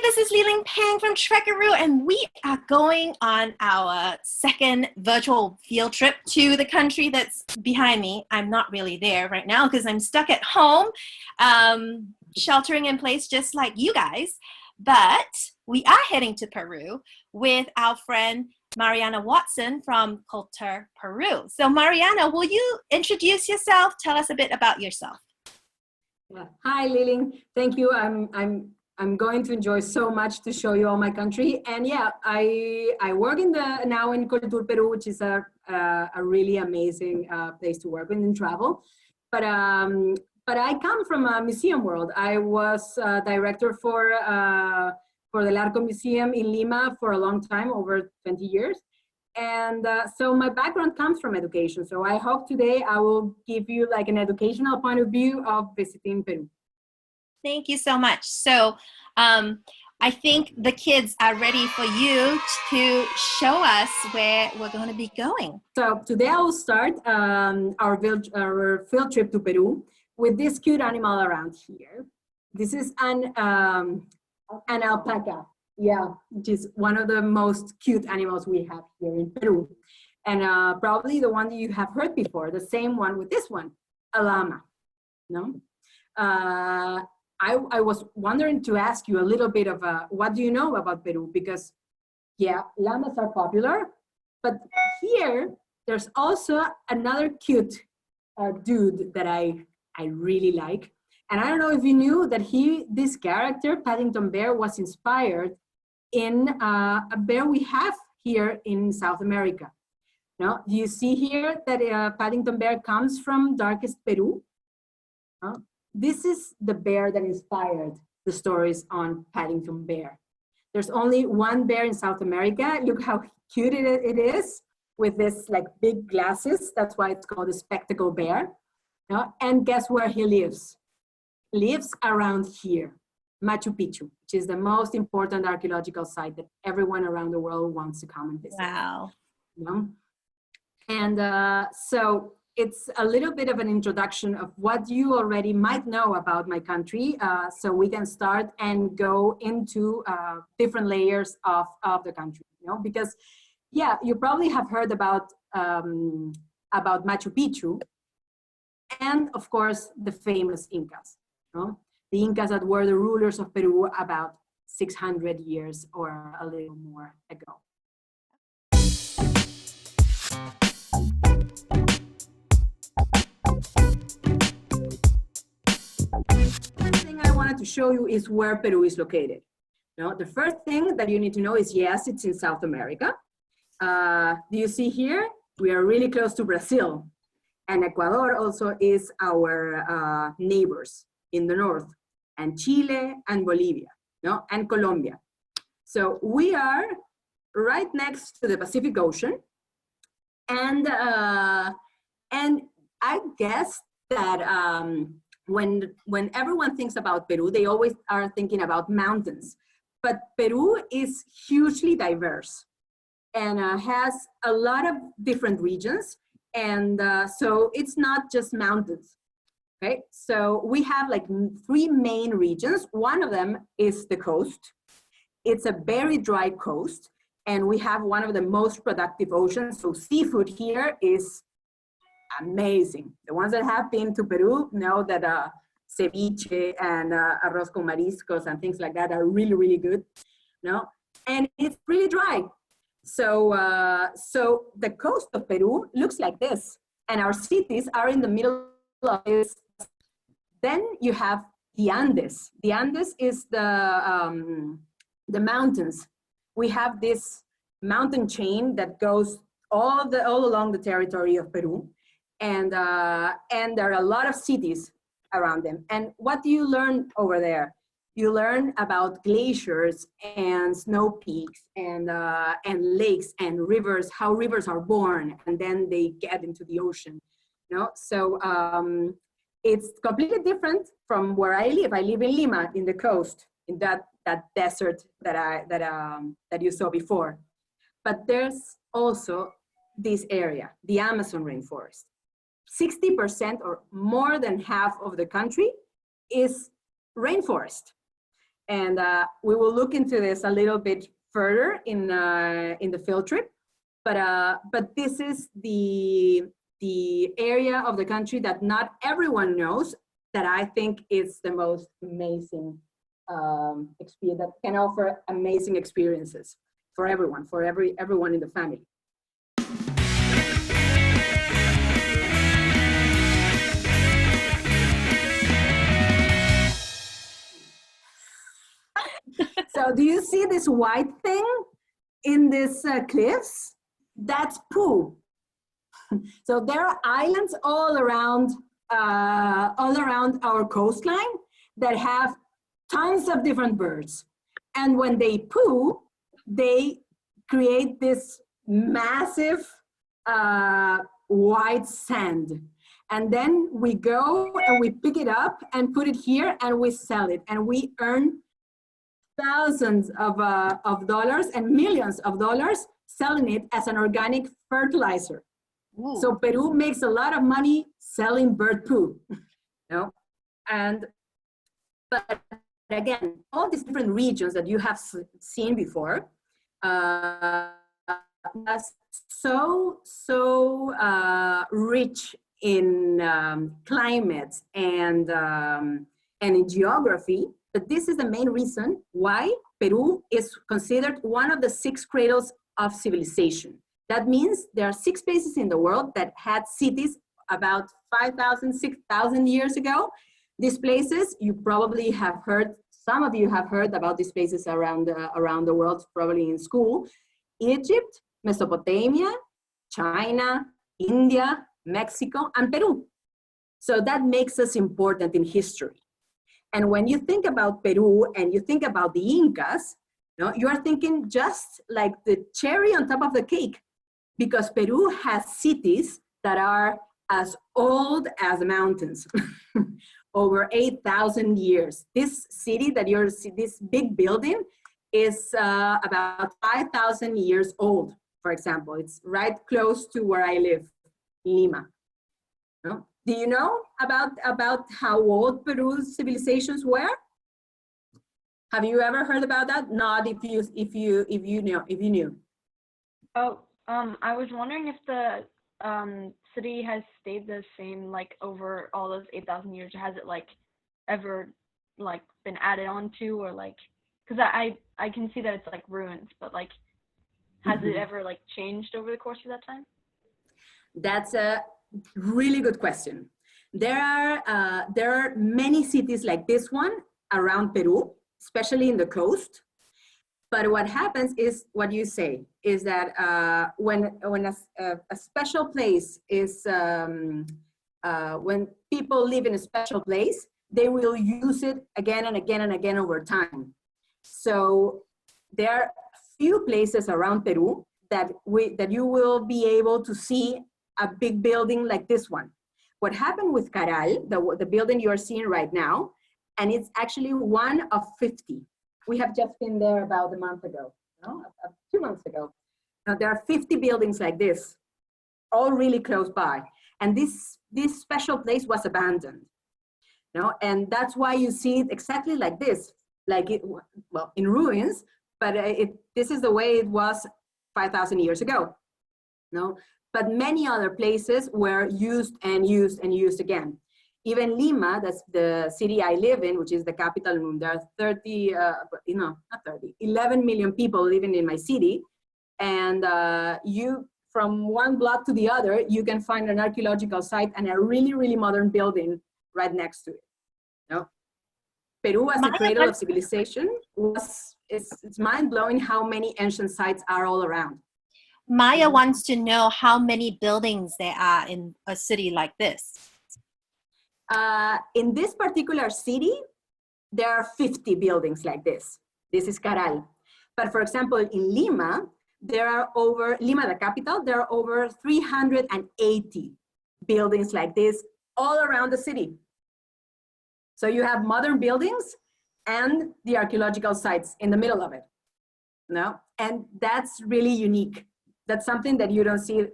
this is Liling Pang from Trekkaroo, and we are going on our second virtual field trip to the country that's behind me. I'm not really there right now because I'm stuck at home, sheltering in place just like you guys. But we are heading to Peru with our friend Mariana Watson from Coltur, Peru. So Mariana, will you introduce yourself? Tell us a bit about yourself. Yeah. Hi, Liling. Thank you. I'm going to enjoy so much to show you all my country. And yeah, I work now in Coltur, Peru, which is a really amazing place to work in and travel. But I come from a museum world. I was director for the Larco Museum in Lima for a long time, over 20 years. And so my background comes from education. So I hope today I will give you like an educational point of view of visiting Peru. Thank you so much. So I think the kids are ready for you to show us where we're going to be going. So today I will start our field trip to Peru with this cute animal around here. This is an alpaca. Yeah, which is one of the most cute animals we have here in Peru. And probably the one that you have heard before, the same one with this one, a llama, no? I was wondering to ask you a little bit of what do you know about Peru? Because yeah, llamas are popular, but here there's also another cute dude that I really like. And I don't know if you knew that this character, Paddington Bear, was inspired in a bear we have here in South America. No, you see here that Paddington Bear comes from darkest Peru. This is the bear that inspired the stories on Paddington Bear. There's only one bear in South America. Look how cute it is with this like big glasses. That's why it's called a spectacle bear. No? And guess where he lives? Lives around here, Machu Picchu, which is the most important archaeological site that everyone around the world wants to come and visit. Wow. You know? And so it's a little bit of an introduction of what you already might know about my country, so we can start and go into different layers of the country, you know? Because yeah, you probably have heard about Machu Picchu, and of course the famous Incas. No? The Incas that were the rulers of Peru about 600 years or a little more ago. The thing I wanted to show you is where Peru is located. No? The first thing that you need to know is, yes, it's in South America. Do you see here? We are really close to Brazil. And Ecuador also is our neighbors in the north, and Chile and Bolivia, no? And Colombia. So we are right next to the Pacific Ocean, and I guess that when everyone thinks about Peru, they always are thinking about mountains, but Peru is hugely diverse and has a lot of different regions, and so it's not just mountains. Okay, so we have like 3 main regions. One of them is the coast. It's a very dry coast, and we have one of the most productive oceans. So seafood here is amazing. The ones that have been to Peru know that ceviche and arroz con mariscos and things like that are really, really good. No, and it's really dry. So so the coast of Peru looks like this, and our cities are in the middle of this. Then you have the Andes. The Andes is the mountains. We have this mountain chain that goes all along the territory of Peru, and there are a lot of cities around them. And what do you learn over there? You learn about glaciers and snow peaks and lakes and rivers, how rivers are born and then they get into the ocean. You know? So it's completely different from where I live. I live in Lima, in the coast, in that desert that you saw before. But there's also this area, the Amazon rainforest. 60% or more than half of the country is rainforest. And we will look into this a little bit further in the field trip. But this is the area of the country that not everyone knows, that I think is the most amazing experience, that can offer amazing experiences for everyone, for everyone in the family. So do you see this white thing in this cliffs? That's poo. So there are islands all around our coastline that have tons of different birds. And when they poo, they create this massive white sand. And then we go and we pick it up and put it here and we sell it. And we earn thousands of dollars and millions of dollars selling it as an organic fertilizer. Ooh. So Peru makes a lot of money selling bird poo, you know? But again, all these different regions that you have seen before, that's so rich in climates and in geography, that this is the main reason why Peru is considered one of the 6 cradles of civilization. That means there are 6 places in the world that had cities about 5,000, 6,000 years ago. These places, you probably have heard, some of you have heard about these places around the world, probably in school. Egypt, Mesopotamia, China, India, Mexico, and Peru. So that makes us important in history. And when you think about Peru and you think about the Incas, you are thinking just like the cherry on top of the cake, because Peru has cities that are as old as the mountains, over 8,000 years. This city that you're seeing, this big building, is about 5,000 years old, for example. It's right close to where I live, Lima. Do you know about how old Peru's civilizations were? Have you ever heard about that? Not if you knew. Oh, I was wondering if the city has stayed the same like over all those 8,000 years. Has it like ever like been added on to, or like, because I can see that it's like ruins, but like, has it ever like changed over the course of that time? That's a really good question. There are many cities like this one around Peru, especially in the coast. But what happens is what you say is that when a special place is, when people live in a special place, they will use it again and again and again over time. So there are few places around Peru that you will be able to see a big building like this one. What happened with Caral, the building you are seeing right now, and it's actually one of 50. We have just been there about a month ago, 2 months ago. Now there are 50 buildings like this, all really close by. And this special place was abandoned. And that's why you see it exactly like this, well, in ruins, but this is the way it was 5,000 years ago. But many other places were used and used and used again. Even Lima, that's the city I live in, which is the capital, there are 11 million people living in my city. And from one block to the other, you can find an archaeological site and a really, really modern building right next to it. Peru as a cradle of civilization, it's mind-blowing how many ancient sites are all around. Maya wants to know how many buildings there are in a city like this. In this particular city, there are 50 buildings like this. This is Caral. But for example, in Lima, Lima, the capital, there are over 380 buildings like this all around the city. So you have modern buildings and the archaeological sites in the middle of it. And that's really unique. That's something that you don't see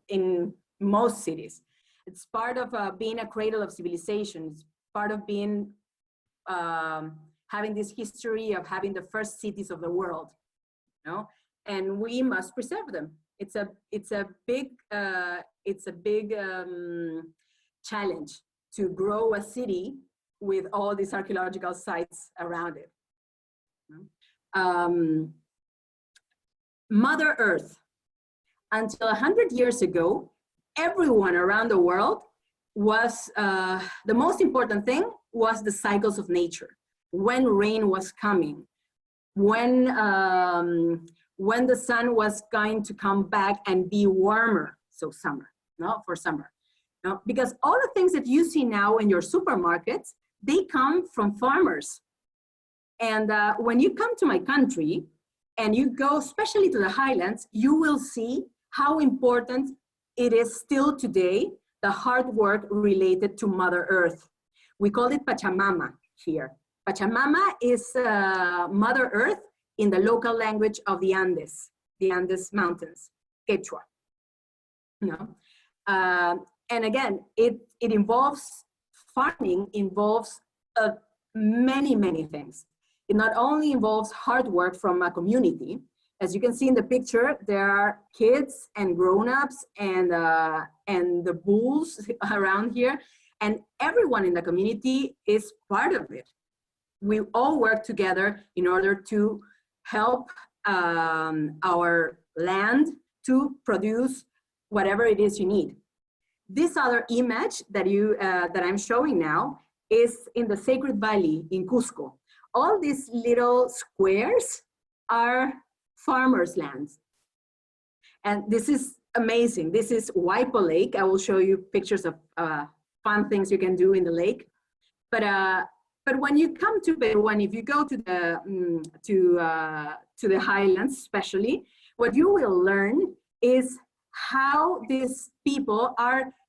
in most cities. It's part of being a cradle of civilization. It's part of being having this history of having the first cities of the world, you know, and we must preserve them. It's a big challenge to grow a city with all these archaeological sites around it. Mother Earth. Until 100 years ago, everyone around the world was, the most important thing was the cycles of nature. When rain was coming, when the sun was going to come back and be warmer, so summer, no, for summer. No, because all the things that you see now in your supermarkets, they come from farmers. And when you come to my country and you go especially to the highlands, you will see how important it is still today, the hard work related to Mother Earth. We call it Pachamama here. Pachamama is Mother Earth in the local language of the Andes Mountains, Quechua. You know? And again, it involves, farming involves many, many things. It not only involves hard work from a community. As you can see in the picture, there are kids and grown-ups and the bulls around here, and everyone in the community is part of it. We all work together in order to help our land to produce whatever it is you need. This other image that I'm showing now is in the Sacred Valley in Cusco. All these little squares are farmers' lands. And this is amazing. This is Waipo Lake. I will show you pictures of fun things you can do in the lake. But when you come to Peru, and if you go to the highlands especially, what you will learn is how these people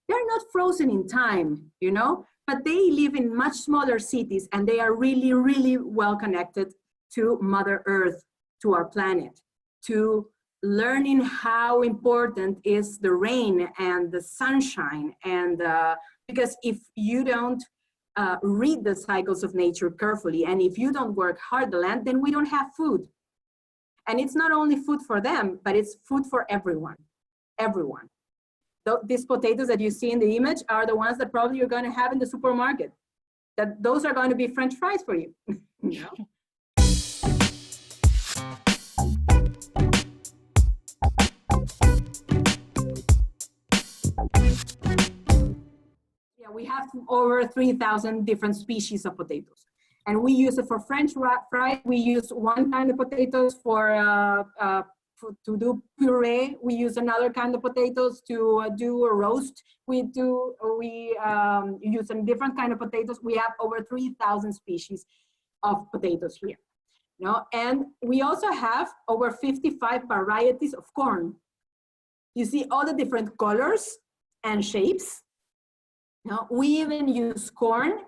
they're not frozen in time, you know, but they live in much smaller cities, and they are really, really well connected to Mother Earth, to our planet, to learning how important is the rain and the sunshine. And because if you don't read the cycles of nature carefully, and if you don't work hard the land, then we don't have food. And it's not only food for them, but it's food for everyone, everyone. These potatoes that you see in the image are the ones that probably you're going to have in the supermarket. Those are going to be French fries for you. You know? Yeah, we have over 3,000 different species of potatoes. And we use it for French fries. We use one kind of potatoes to do puree. We use another kind of potatoes to do a roast. We use a different kind of potatoes. We have over 3,000 species of potatoes here. You know? And we also have over 55 varieties of corn. You see all the different colors and shapes. You know? We even use corn,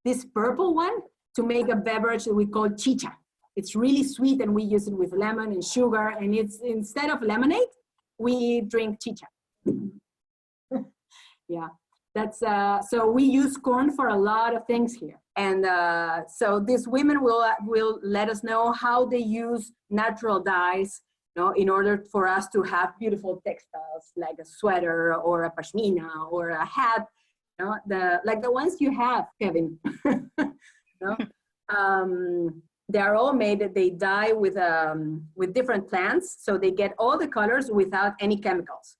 this purple one, to make a beverage that we call chicha. It's really sweet, and we use it with lemon and sugar, and it's, instead of lemonade, we drink chicha. Yeah, that's, so we use corn for a lot of things here. And so these women will let us know how they use natural dyes, you know, in order for us to have beautiful textiles, like a sweater or a pashmina or a hat, you know, like the ones you have, Kevin. You know? They are all made, they dye with different plants, so they get all the colors without any chemicals.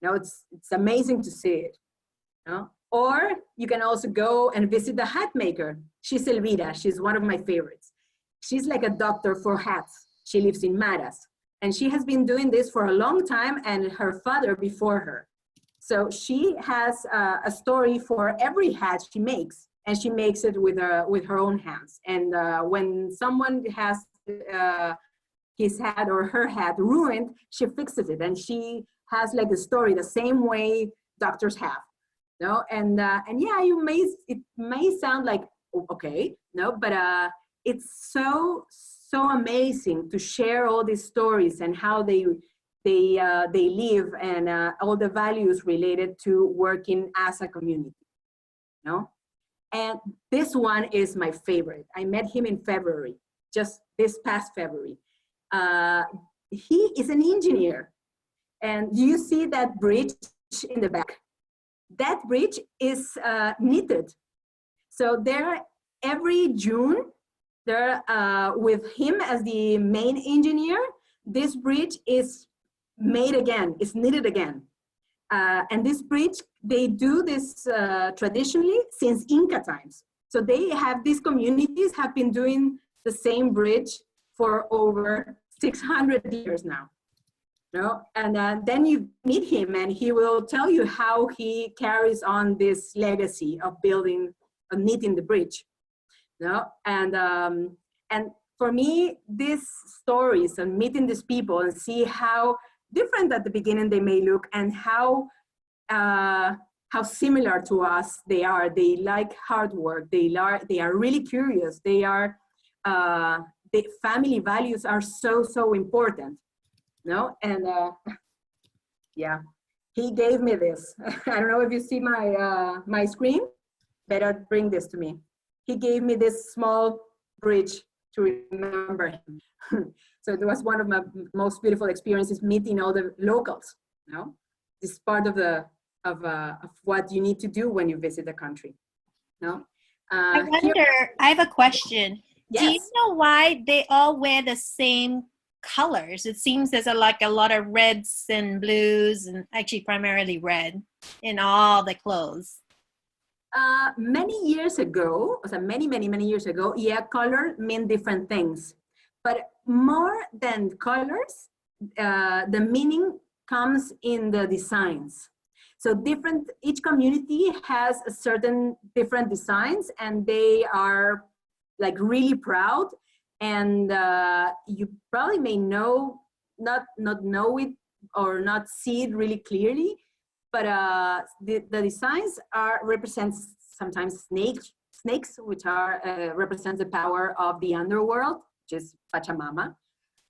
You know, it's amazing to see it. You know? Or you can also go and visit the hat maker. She's Elvira, she's one of my favorites. She's like a doctor for hats. She lives in Maras, and she has been doing this for a long time, and her father before her. So she has a story for every hat she makes. And she makes it with her own hands. And when someone has his hat or her hat ruined, she fixes it. And she has like a story the same way doctors have. You know? And yeah, it may sound like, okay, no, but it's so amazing to share all these stories and how they live, and all the values related to working as a community. You know? And this one is my favorite. I met him in February, just this past February. He is an engineer. And you see that bridge in the back? That bridge is knitted. So there, every June, there, with him as the main engineer, this bridge is made again, is knitted again. And this bridge, they do this traditionally since Inca times. So they have, these communities have been doing the same bridge for over 600 years now. No? And then you meet him and he will tell you how he carries on this legacy of building, of knitting the bridge. No? And for me, these stories and meeting these people and see how different at the beginning they may look and how similar to us they are. They like hard work. They are really curious. They are, the family values are so important. No, and yeah, he gave me this. I don't know if you see my my screen. Better bring this to me. He gave me this small bridge to remember him. So it was one of my most beautiful experiences meeting all the locals. You know, this is part of the of what you need to do when you visit the country. No, I wonder. I have a question. Yes. Do you know why they all wear the same colors? It seems there's like a lot of reds and blues, and actually primarily red in all the clothes. Many years ago, so many years ago, yeah, color meant different things. But more than colors, the meaning comes in the designs. So each community has a certain different designs, and they are like really proud. And you probably may not know it or not see it really clearly, but the designs represents sometimes snakes, which are represents the power of the underworld, which is Pachamama,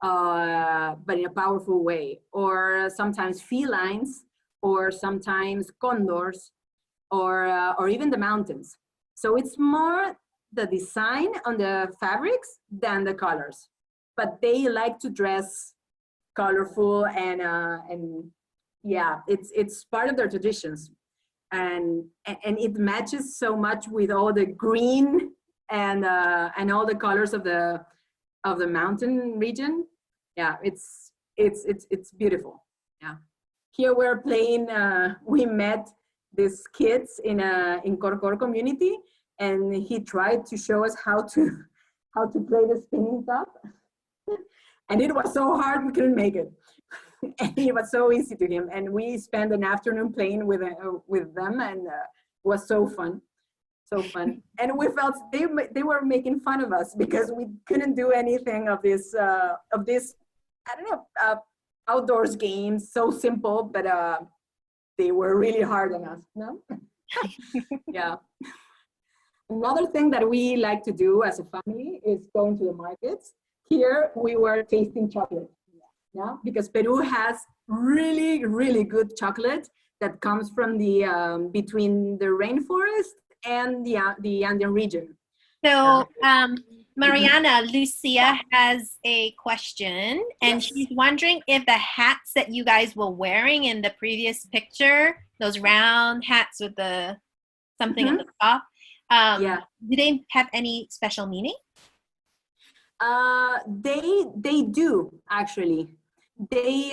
but in a powerful way. Or sometimes felines, or sometimes condors, or even the mountains. So it's more the design on the fabrics than the colors, but they like to dress colorful and yeah, it's part of their traditions, and it matches so much with all the green and all the colors of the mountain region. Yeah, it's beautiful. Yeah, here we're playing. We met these kids in Corcor community, and he tried to show us how to play the spinning top, and it was so hard we couldn't make it. And it was so easy to him, and we spent an afternoon playing with them, and it was so fun. And we felt they were making fun of us because we couldn't do anything of this I don't know, outdoors games, so simple, but they were really hard on us. No. Yeah. Another thing that we like to do as a family is going to the markets. Here we were tasting chocolate, yeah, because Peru has really good chocolate that comes from the between the rainforest and the Andean region. So Mariana, Lucia has a question, and Yes. she's wondering if the hats that you guys were wearing in the previous picture, those round hats with the something at the top, Yeah. do they have any special meaning? They do actually. They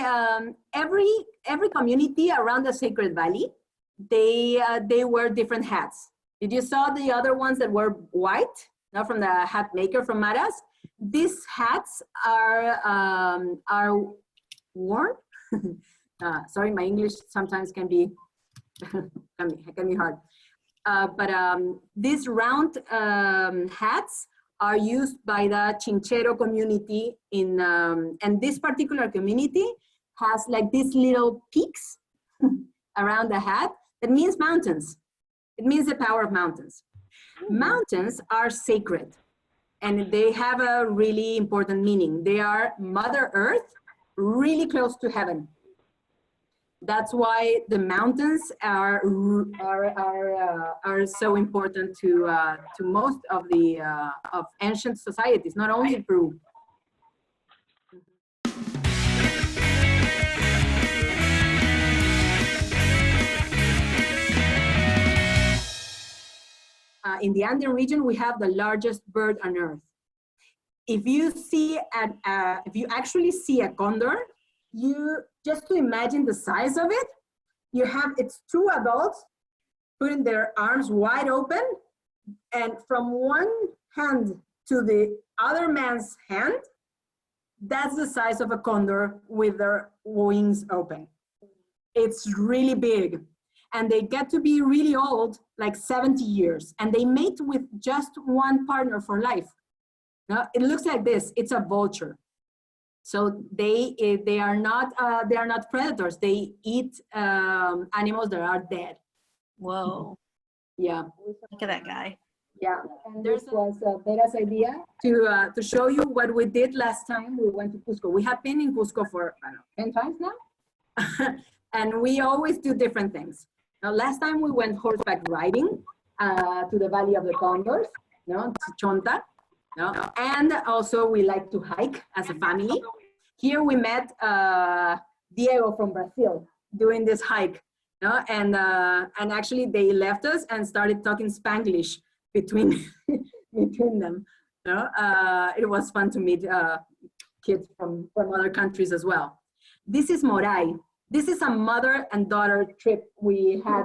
every community around the Sacred Valley, they wear different hats. Did you saw the other ones that were white? Not from the hat maker from Maras. These hats are worn. Sorry, my English sometimes can be can be hard. But these round hats are used by the Chinchero community and this particular community has like these little peaks around the hat. That means mountains. It means the power of mountains. Mountains are sacred and they have a really important meaning. They are Mother Earth, really close to heaven. That's why the mountains are so important to most of the of ancient societies, not only in Peru. In the Andean region, we have the largest bird on Earth. If you actually see a condor, you just to imagine the size of it, it's two adults putting their arms wide open, and from one hand to the other man's hand, that's the size of a condor with their wings open. It's really big. And they get to be really old, like 70 years, and they mate with just one partner for life. Now, it looks like this. It's a vulture. So they are not predators. They eat animals that are dead. Whoa. Yeah. Look at that guy. Yeah. And this was Vera's idea to show you what we did last time we went to Cusco. We have been in Cusco for, I don't know, 10 times now. And we always do different things. Now, last time we went horseback riding to the Valley of the Condors, to Chonta. And also we like to hike as a family. Here we met Diego from Brazil doing this hike. And actually they left us and started talking Spanglish between them. It was fun to meet kids from other countries as well. This is Moray. This is a mother and daughter trip we had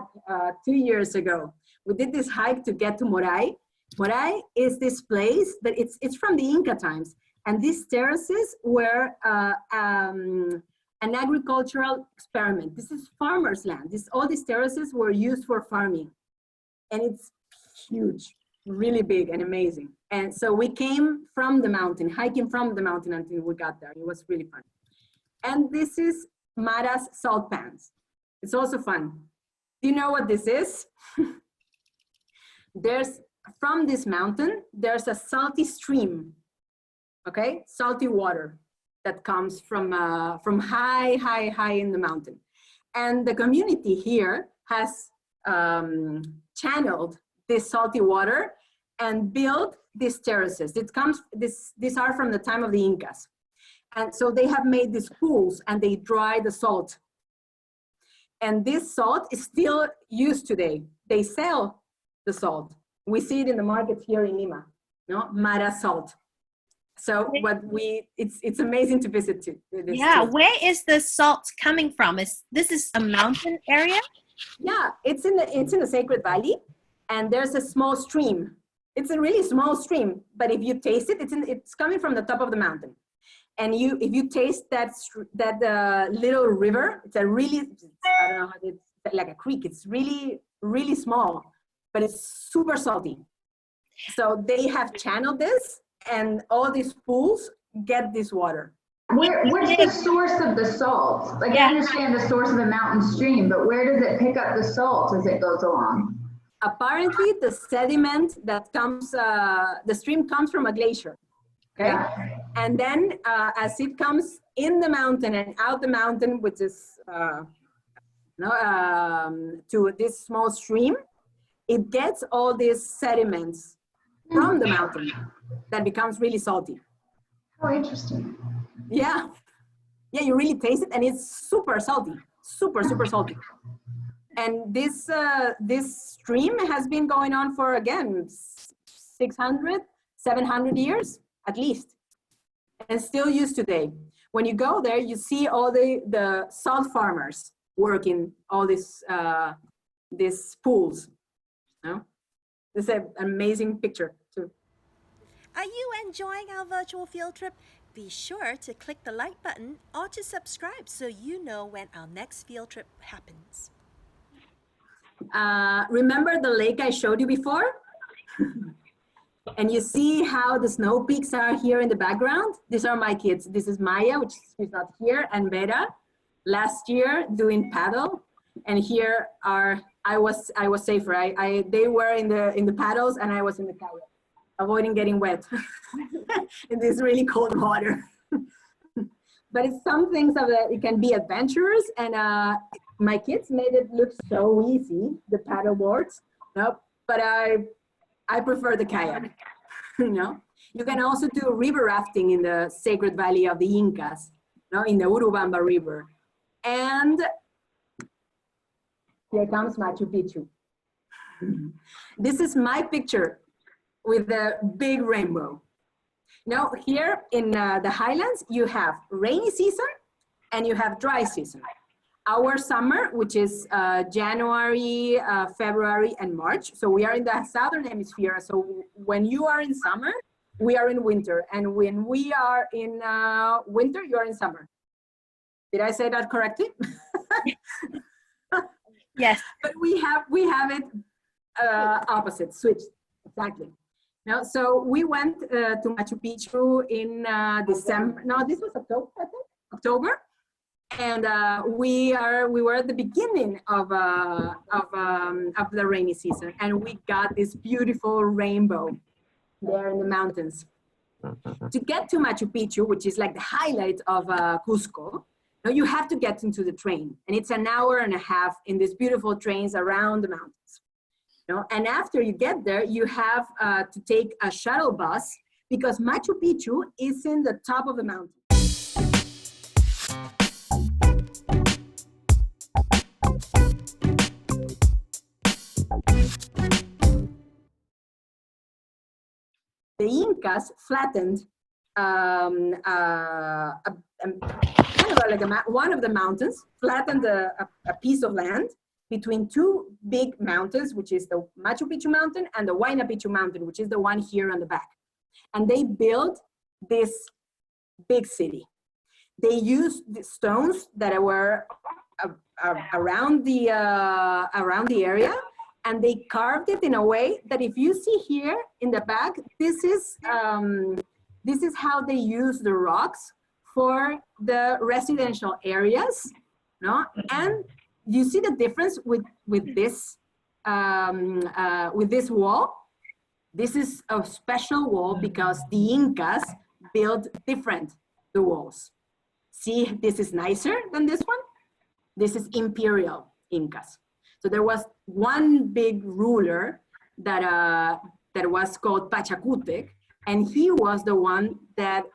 2 years ago. We did this hike to get to Moray. Moray is this place that it's from the Inca times. And these terraces were an agricultural experiment. This is farmers' land. All these terraces were used for farming. And it's huge, really big and amazing. And so we came from the mountain, hiking from the mountain until we got there. It was really fun. And this is Mara's salt pans. It's also fun. Do you know what this is? From this mountain, there's a salty stream, okay? Salty water that comes from high in the mountain. And the community here has channeled this salty water and built these terraces. These are from the time of the Incas. And so they have made these pools and they dry the salt. And this salt is still used today. They sell the salt. We see it in the markets here in Lima, Mara salt. So it's amazing to visit too. Yeah, where is the salt coming from? This is a mountain area? Yeah, it's in the Sacred Valley, and there's a small stream. It's a really small stream, but if you taste it, it's coming from the top of the mountain. And if you taste that little river, I don't know how it's like a creek. It's really, really small, but it's super salty. So they have channeled this, and all these pools get this water. Where's the source of the salt? Like, I understand the source of the mountain stream, but where does it pick up the salt as it goes along? Apparently, the sediment that comes, the stream comes from a glacier. Okay, yeah. And then as it comes in the mountain and out the mountain, which is to this small stream, it gets all these sediments from the mountain that becomes really salty. Oh, interesting. Yeah, you really taste it, and it's super salty, super salty. And this stream has been going on for, again, 600, 700 years. At least, and still used today. When you go there, you see all the salt farmers working all these pools. This is an amazing picture too. Are you enjoying our virtual field trip? Be sure to click the like button or to subscribe so you know when our next field trip happens. Remember the lake I showed you before? And you see how the snow peaks are here in the background? These are my kids. This is Maya, which is not here, and Vera, last year doing paddle. And here I was safer. They were in the paddles, and I was in the kayak, avoiding getting wet in this really cold water. but it's some things of it can be adventurous, and my kids made it look so easy, the paddle boards. No, but I prefer the kayak. You know, you can also do river rafting in the Sacred Valley of the Incas, no, in the Urubamba River. And here comes Machu Picchu. This is my picture with the big rainbow. Now here in the highlands, you have rainy season and you have dry season. Our summer, which is January, February, and March. So we are in the southern hemisphere. So when you are in summer, we are in winter. And when we are in winter, you are in summer. Did I say that correctly? Yes. But we have it opposite, switched, exactly. Now, so we went to Machu Picchu in December. No, this was October, I think. October. And we were at the beginning of the rainy season, and we got this beautiful rainbow there in the mountains. To get to Machu Picchu, which is like the highlight of Cusco, you have to get into the train, and it's an hour and a half in these beautiful trains around the mountains. And after you get there, you have to take a shuttle bus because Machu Picchu is in the top of the mountain. The Incas flattened kind of like one of the mountains, flattened a piece of land between two big mountains, which is the Machu Picchu mountain and the Huayna Picchu mountain, which is the one here on the back. And they built this big city. They used the stones that were around the area, and they carved it in a way that if you see here in the back, this is how they use the rocks for the residential areas, no? And you see the difference with this wall? This is a special wall because the Incas built different the walls. See, this is nicer than this one. This is imperial Incas. So there was one big ruler that was called Pachacutec, and he was the one that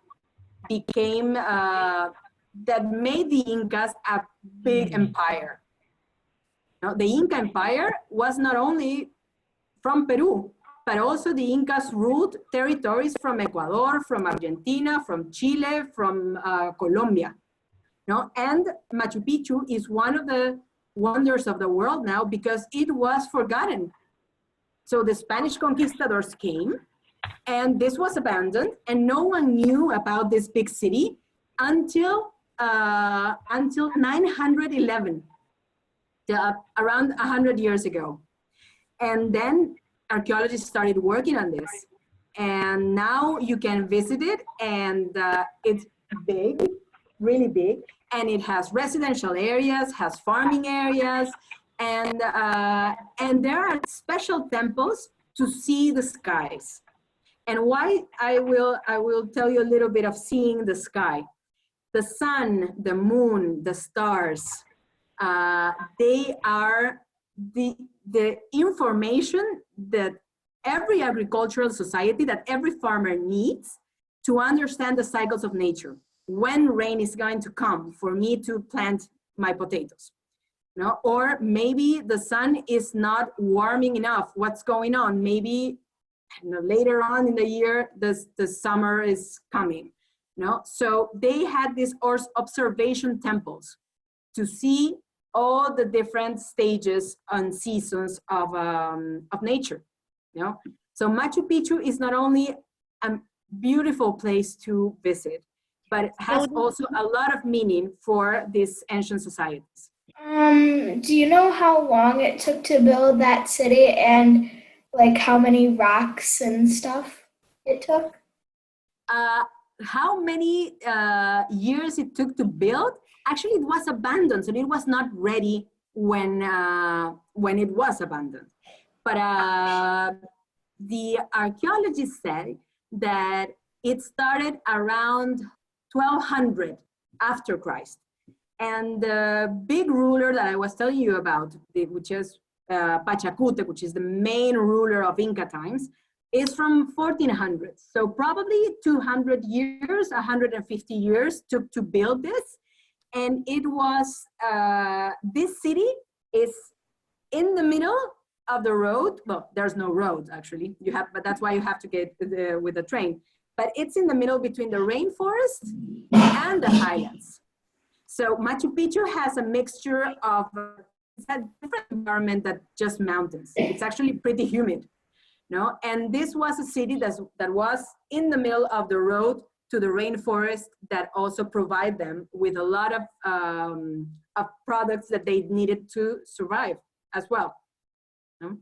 became, that made the Incas a big empire. Now, the Inca Empire was not only from Peru, but also the Incas ruled territories from Ecuador, from Argentina, from Chile, from Colombia. No? And Machu Picchu is one of the wonders of the world now because it was forgotten. So the Spanish conquistadors came, and this was abandoned, and no one knew about this big city until 911, around 100 years ago. And then archaeologists started working on this, and now you can visit it, and it's big, really big, and it has residential areas, has farming areas, and there are special temples to see the skies. And why I will tell you a little bit of seeing the sky. The sun, the moon, the stars, they are the information that every agricultural society, that every farmer needs to understand the cycles of nature. When rain is going to come for me to plant my potatoes. No? Or maybe the sun is not warming enough. What's going on? Maybe later on in the year, the summer is coming. No? So they had these observation temples to see all the different stages and seasons of nature. You know? So Machu Picchu is not only a beautiful place to visit, but it has also a lot of meaning for these ancient societies. Do you know how long it took to build that city and like how many rocks and stuff it took? How many years it took to build? Actually, it was abandoned, so it was not ready when it was abandoned. But the archaeologists said that it started around 1200 after Christ. And the big ruler that I was telling you about, which is Pachacute, which is the main ruler of Inca times, is from 1400. So probably 200 years, 150 years took to build this. And it was, this city is in the middle of the road. Well, there's no road actually, but that's why you have to get with the train. But it's in the middle between the rainforest and the highlands. So Machu Picchu has a mixture of, it's a different environment than just mountains. It's actually pretty humid, no? And this was a city that was in the middle of the road to the rainforest that also provide them with a lot of products that they needed to survive as well. No?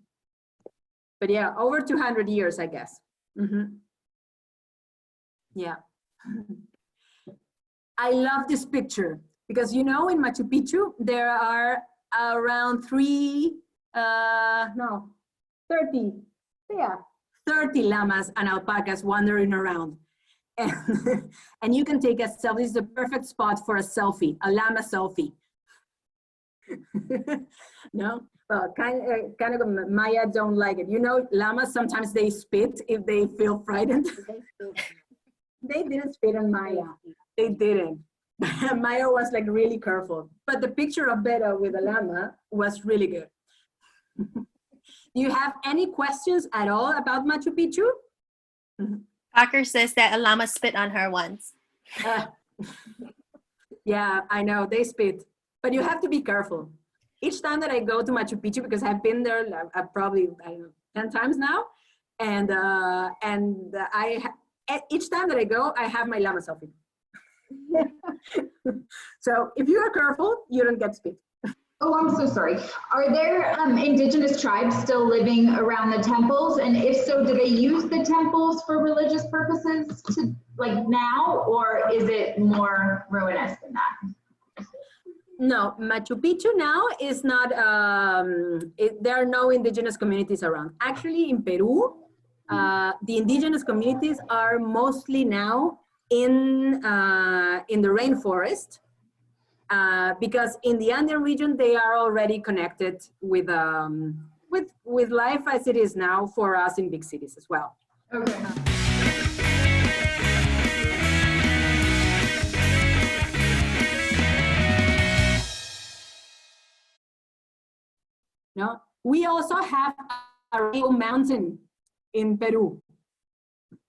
But yeah, over 200 years, I guess. Mm-hmm. Yeah. I love this picture because, you know, in Machu Picchu, there are around 30 llamas and alpacas wandering around. And you can take a selfie. It's the perfect spot for a selfie, a llama selfie. No? Well, kind of Maya don't like it. You know, llamas, sometimes they spit if they feel frightened. They didn't spit on Maya. They didn't. Maya was like really careful. But the picture of Beta with a llama was really good. Do you have any questions at all about Machu Picchu? Parker says that a llama spit on her once. Yeah, I know, they spit. But you have to be careful. Each time that I go to Machu Picchu, because I've been there probably, I don't know, 10 times now, and each time that I go, I have my llama selfie. So if you are careful, you don't get spit. Oh, I'm so sorry. Are there indigenous tribes still living around the temples? And if so, do they use the temples for religious purposes to, like now, or is it more ruinous than that? No, Machu Picchu now is not, there are no indigenous communities around. Actually, in Peru, the indigenous communities are mostly now in the rainforest, because in the Andean region, they are already connected with life as it is now for us in big cities as well. Okay. No? We also have a real mountain in Peru.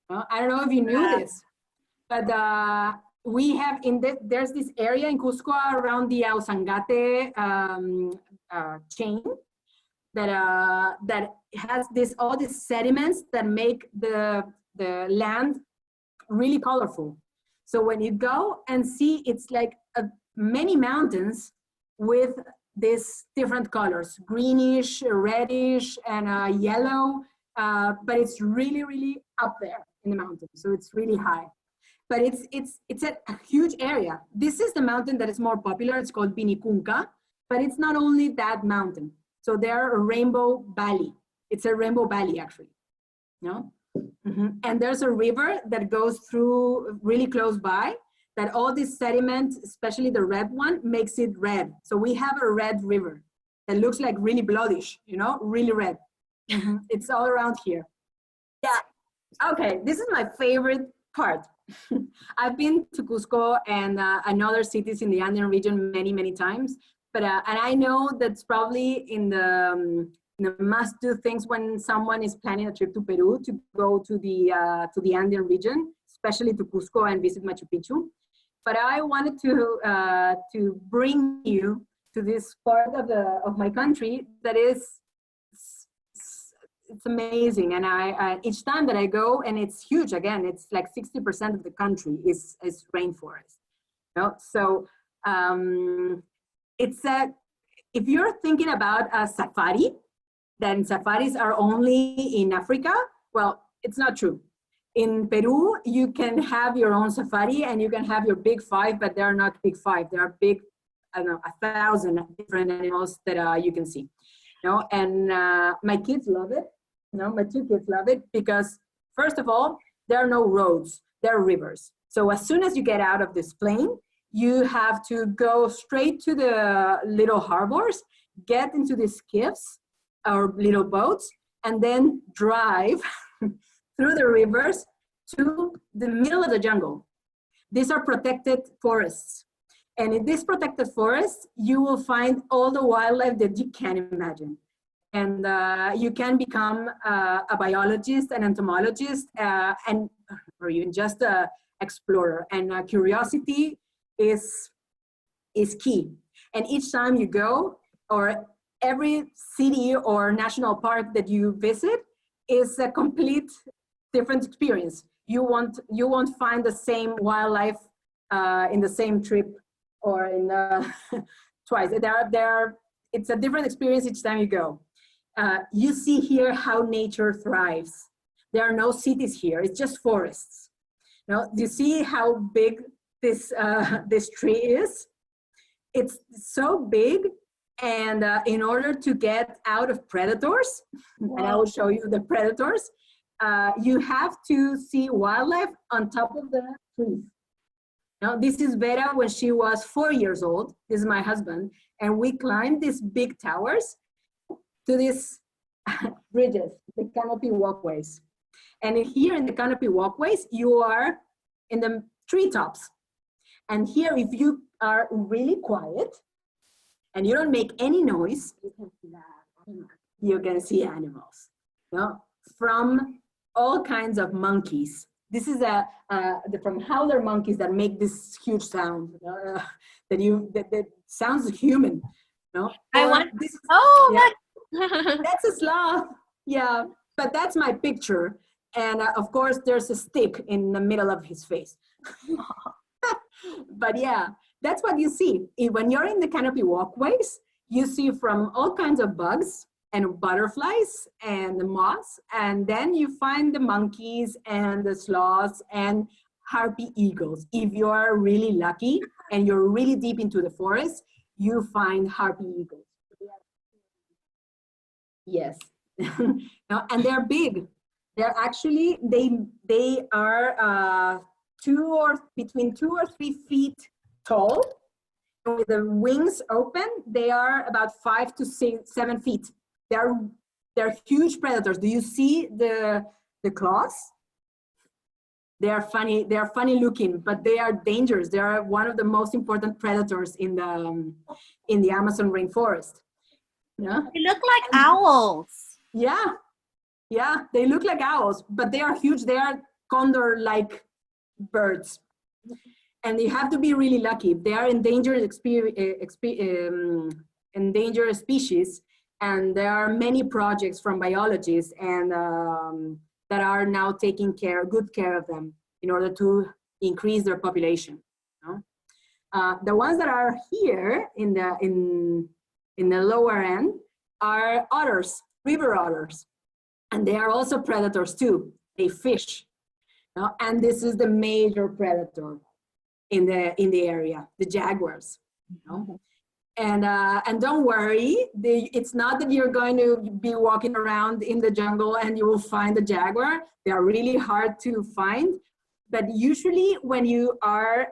I don't know if you knew this, but we have there's this area in Cusco around the Ausangate chain that has all these sediments that make the land really colorful. So when you go and see, it's like many mountains with these different colors, greenish, reddish, and yellow, but it's really, really up there in the mountain. So it's really high, but it's a huge area. This is the mountain that is more popular. It's called Vinicunca, but it's not only that mountain. So there are Rainbow Valley. It's a Rainbow Valley actually, no? Mm-hmm. And there's a river that goes through really close by, that all this sediment, especially the red one, makes it red. So we have a red river that looks like really bloodish, you know, really red. Mm-hmm. It's all around here. Yeah, okay, this is my favorite part. I've been to Cusco and other cities in the Andean region many, many times, but and I know that's probably in the must-do things when someone is planning a trip to Peru, to go to the Andean region, especially to Cusco and visit Machu Picchu. But I wanted to bring you to this part of my country that is, it's amazing. And I each time that I go, and it's huge again, it's like 60% of the country is rainforest. You know? So if you're thinking about a safari, then safaris are only in Africa, well, it's not true. In Peru, you can have your own safari and you can have your big five, but they're not big five. There are big, I don't know, 1,000 different animals that you can see. You know? And my kids love it. You know, my two kids love it because, first of all, there are no roads, there are rivers. So as soon as you get out of this plane, you have to go straight to the little harbors, get into the skiffs or little boats, and then drive through the rivers to the middle of the jungle. These are protected forests. And in these protected forests, you will find all the wildlife that you can imagine. And you can become a biologist, an entomologist, or even just an explorer. And curiosity is key. And each time you go, or every city or national park that you visit, is a complete different experience. You won't find the same wildlife in the same trip or in twice. It's a different experience each time you go. You see here how nature thrives. There are no cities here, it's just forests. Now, do you see how big this tree is? It's so big, and in order to get out of predators, and I will show you the predators, you have to see wildlife on top of the trees. Now, this is Vera when she was 4 years old. This is my husband, and we climbed these big towers to these bridges, the canopy walkways. And here in the canopy walkways, you are in the treetops. And here, if you are really quiet and you don't make any noise, you can see animals. No? From all kinds of monkeys. This is from howler monkeys that make this huge sound that sounds human. No? I want. This, Yeah. that's a sloth. Yeah, but that's my picture. And of course, there's a stick in the middle of his face. But yeah, that's what you see. When you're in the canopy walkways, you see from all kinds of bugs and butterflies and the moths, and then you find the monkeys and the sloths and harpy eagles. If you are really lucky and you're really deep into the forest, you find harpy eagles. Yes. And they're big. They're actually, they are between 2 or 3 feet tall. And with the wings open, they are about 5 to 7 feet. They're huge predators. Do you see the claws? They are funny looking, but they are dangerous. They are one of the most important predators in the Amazon rainforest. Yeah. They look like owls. Yeah, they look like owls, but they are huge. They are condor-like birds. And you have to be really lucky. They are endangered species, and there are many projects from biologists and that are now taking good care of them in order to increase their population. You know? The ones that are here in the lower end are otters, river otters, and they are also predators too. They fish, you know? And this is the major predator in the area, the jaguars. You know? And don't worry, it's not that you're going to be walking around in the jungle and you will find a jaguar. They are really hard to find, but usually when you are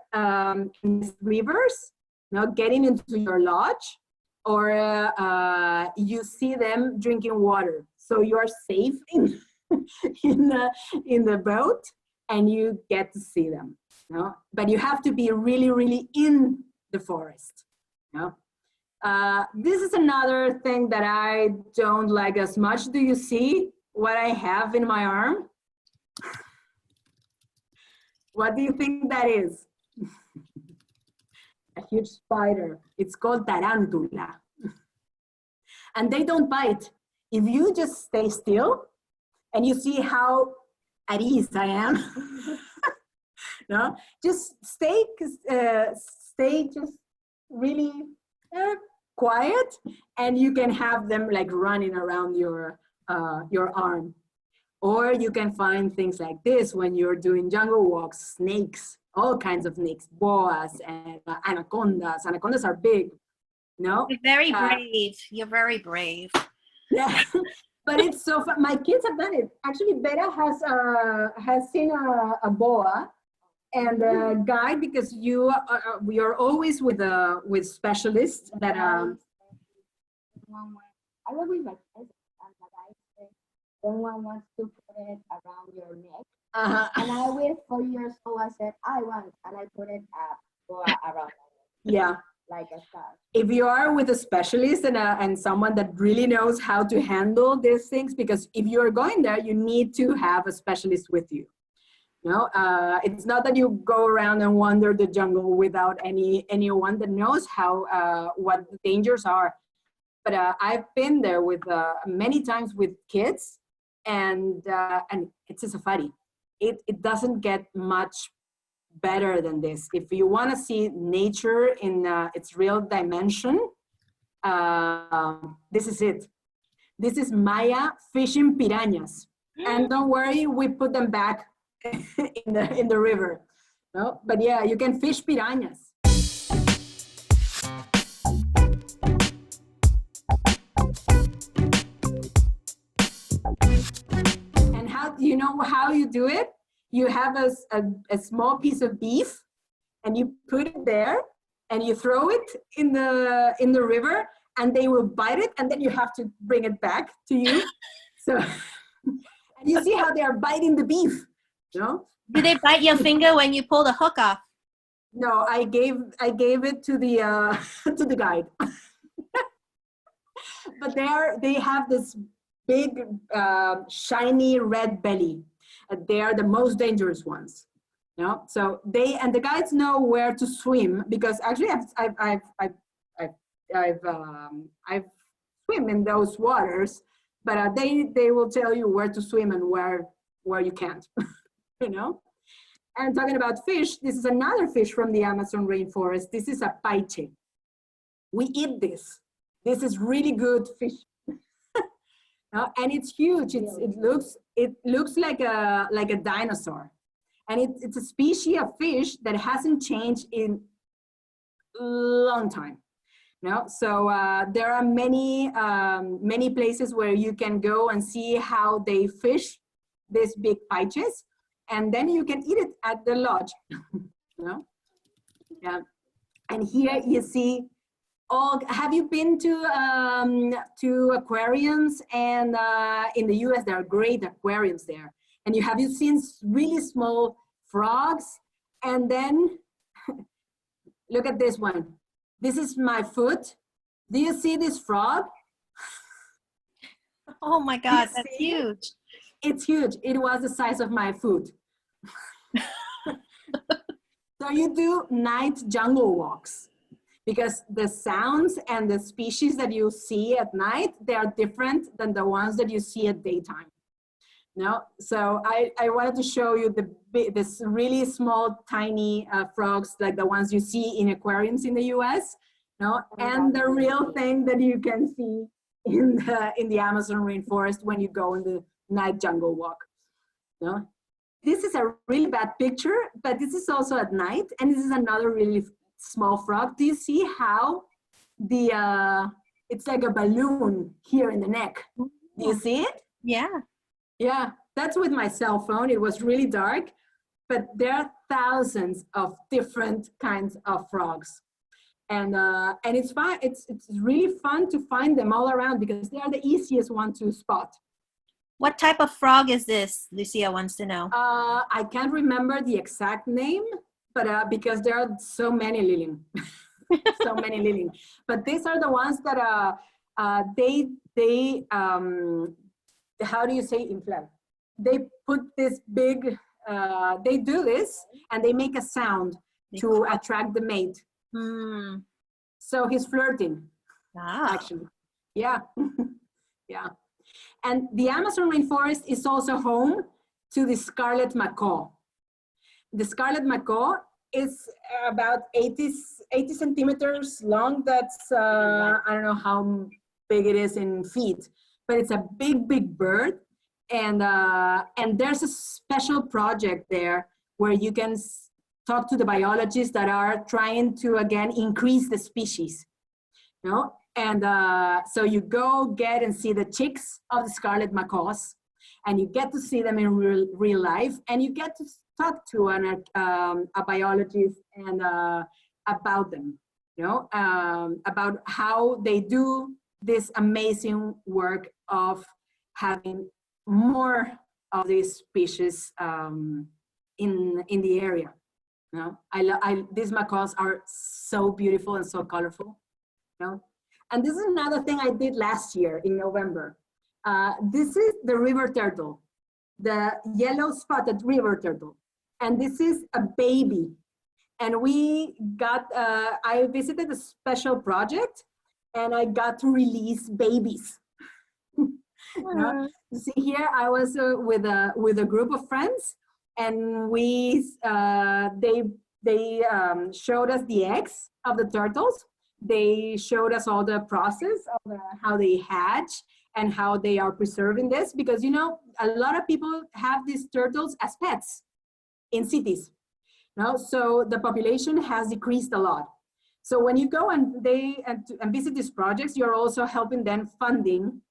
in rivers, you know, getting into your lodge, or you see them drinking water, so you are safe in the boat and you get to see them. You know? But you have to be really, really in the forest. You know? This is another thing that I don't like as much. Do you see what I have in my arm? What do you think that is? A huge spider. It's called tarantula. And they don't bite. If you just stay still and you see how at ease I am, no, just stay just really quiet, and you can have them like running around your arm. Or you can find things like this when you're doing jungle walks, snakes, all kinds of snakes, boas and anacondas. Anacondas are big, no? You're very brave. You're very brave. Yeah, but it's so fun. My kids have done it. Actually, Vera has seen a boa And guide, because we are always with specialists that I was with my kids, and the guy said, someone wants to put it around your neck. And I was 4 years old. I said, I want, and I put it around my neck. Yeah. Like a star. If you are with a specialist and someone that really knows how to handle these things, because if you're going there, you need to have a specialist with you. No, it's not that you go around and wander the jungle without anyone that knows how what the dangers are. But I've been there with many times with kids, and it's a safari. It doesn't get much better than this. If you want to see nature in its real dimension, this is it. This is Maya fishing piranhas, and don't worry, we put them back in the river. No, but yeah, you can fish piranhas. And how you know how you do it? You have a small piece of beef, and you put it there, and you throw it in the river, and they will bite it, and then you have to bring it back to you. So, and you see how they are biting the beef, you know? Do they bite your finger when you pull the hook off? No, I gave it to the to the guide. But they have this big shiny red belly. They are the most dangerous ones. You know? So the guides know where to swim, because actually I've swim in those waters, but they will tell you where to swim and where you can't. You know. And talking about fish, this is another fish from the Amazon rainforest. This is a paiche. We eat this. This is really good fish. And it's huge. It looks like a dinosaur, and it's a species of fish that hasn't changed in a long time. So there are many places where you can go and see how they fish these big paiches, and then you can eat it at the lodge. Yeah. And here you see. Have you been to aquariums? And in the US, there are great aquariums there. And have you seen really small frogs? And then look at this one. This is my foot. Do you see this frog? Oh my God, that's huge. It's huge. It was the size of my foot. So you do night jungle walks, because the sounds and the species that you see at night, they are different than the ones that you see at daytime. So I wanted to show you this really small, tiny frogs, like the ones you see in aquariums in the US, and the real thing that you can see in the Amazon rainforest when you go in the night jungle walk. This is a really bad picture, but this is also at night, and this is another really small frog. Do you see how it's like a balloon here in the neck? Do you see it? Yeah. Yeah, that's with my cell phone. It was really dark, but there are thousands of different kinds of frogs. And it's fun. It's really fun to find them all around, because they are the easiest one to spot. What type of frog is this? Lucia wants to know. I can't remember the exact name, but because there are so many, Lillian. So many, Lillian. But these are the ones that they how do you say inflate? They put this big, they do this, and they make a sound to attract the mate. So he's flirting, actually. Yeah. Yeah. And the Amazon rainforest is also home to the scarlet macaw. The scarlet macaw is about 80 centimeters long. That's, I don't know how big it is in feet, but it's a big, big bird. And there's a special project there where you can talk to the biologists that are trying to, again, increase the species. And so you go get and see the chicks of the scarlet macaws, and you get to see them in real life, and you get talk to a biologist and about them, you know, about how they do this amazing work of having more of these species in the area. You know, these macaws are so beautiful and so colorful. You know, and this is another thing I did last year in November. This is the river turtle, the yellow spotted river turtle, and this is a baby. And we got, I visited a special project and I got to release babies. You know? See here, I was with a group of friends, and they showed us the eggs of the turtles. They showed us all the process of how they hatch and how they are preserving this, because you know a lot of people have these turtles as pets in cities. No, so the population has decreased a lot. So when you go and visit these projects, you're also helping them funding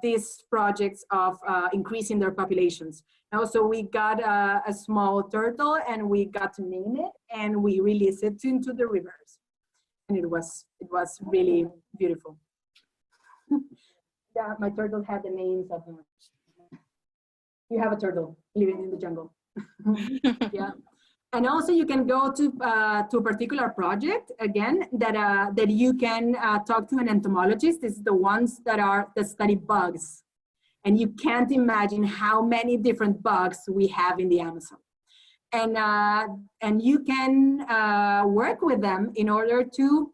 these projects of increasing their populations. Now, so we got a small turtle and we got to name it and we released it into the rivers. And it was really beautiful. Yeah, my turtle had the names of them. You have a turtle living in the jungle. Yeah. And also you can go to a particular project, again, that you can talk to an entomologist. This is the ones that study bugs. And you can't imagine how many different bugs we have in the Amazon. And you can work with them in order to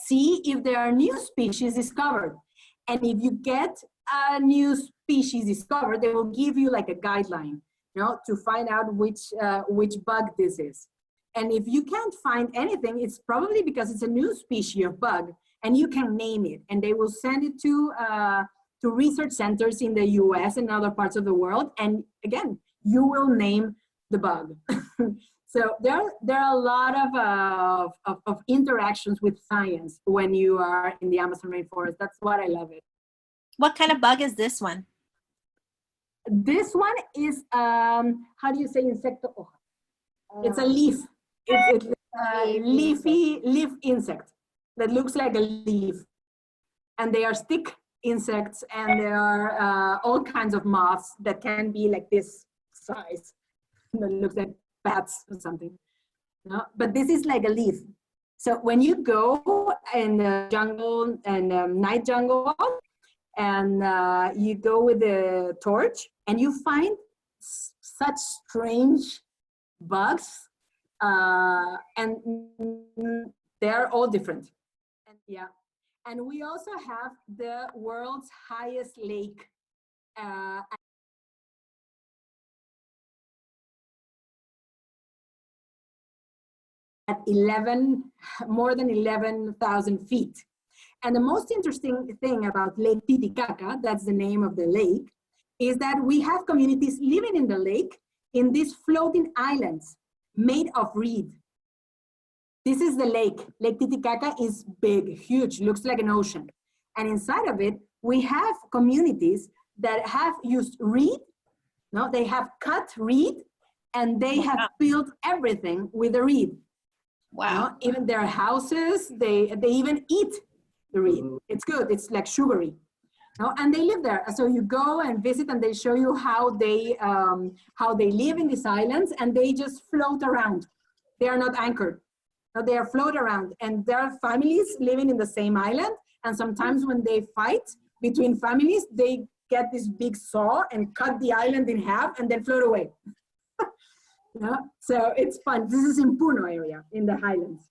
see if there are new species discovered. And if you get a new species discovered, they will give you like a guideline, you know, to find out which bug this is. And if you can't find anything, it's probably because it's a new species of bug, and you can name it, and they will send it to research centers in the US and other parts of the world, and again, you will name the bug. So there are a lot of interactions with science when you are in the Amazon rainforest. That's what I love it. What kind of bug is this one? This one is, how do you say insecto hoja? It's a leaf. It's a leaf insect that looks like a leaf. And they are stick insects, and there are all kinds of moths that can be like this size. That looks like bats or something. No? But this is like a leaf. So when you go in the jungle and night jungle, and you go with the torch and you find such strange bugs, and they're all different. And yeah, and we also have the world's highest lake. At more than 11,000 feet. And the most interesting thing about Lake Titicaca, that's the name of the lake, is that we have communities living in the lake in these floating islands made of reed. This is the lake. Lake Titicaca is big, huge, looks like an ocean. And inside of it, we have communities that have used reed. No, they have cut reed, and they have built everything with the reed. Wow. You know, even their houses, they even eat the reed. It's good, it's like sugary. You know, and they live there. So you go and visit, and they show you how they live in these islands, and they just float around. They are not anchored. No, they are float around, and there are families living in the same island, and sometimes when they fight between families, they get this big saw and cut the island in half and then float away. Yeah, so it's fun. This is in Puno area in the highlands.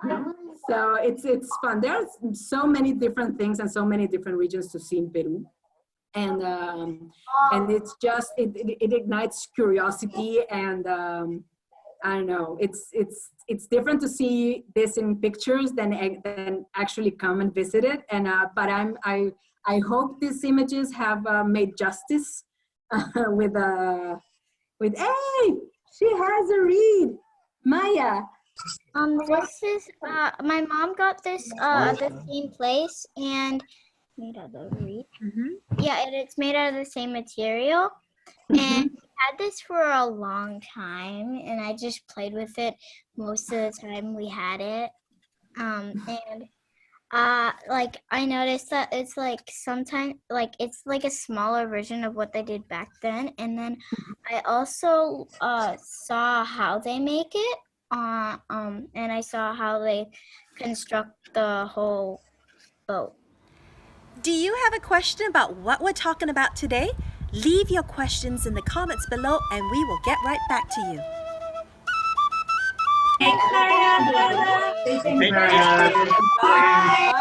Yeah. So it's fun. There's so many different things and so many different regions to see in Peru, and it's just it ignites curiosity, and I don't know. It's different to see this in pictures than actually come and visit it. And but I hope these images have made justice with hey. She has a reed. Maya. This is, my mom got this at the same place, and made out of reed. Yeah, and it's made out of the same material. And we had this for a long time, and I just played with it most of the time we had it. And like I noticed that it's like sometimes like it's like a smaller version of what they did back then. And then I also saw how they make it. And I saw how they construct the whole boat. Do you have a question about what we're talking about today? Leave your questions in the comments below and we will get right back to you. Thanks, Mariana. Bye.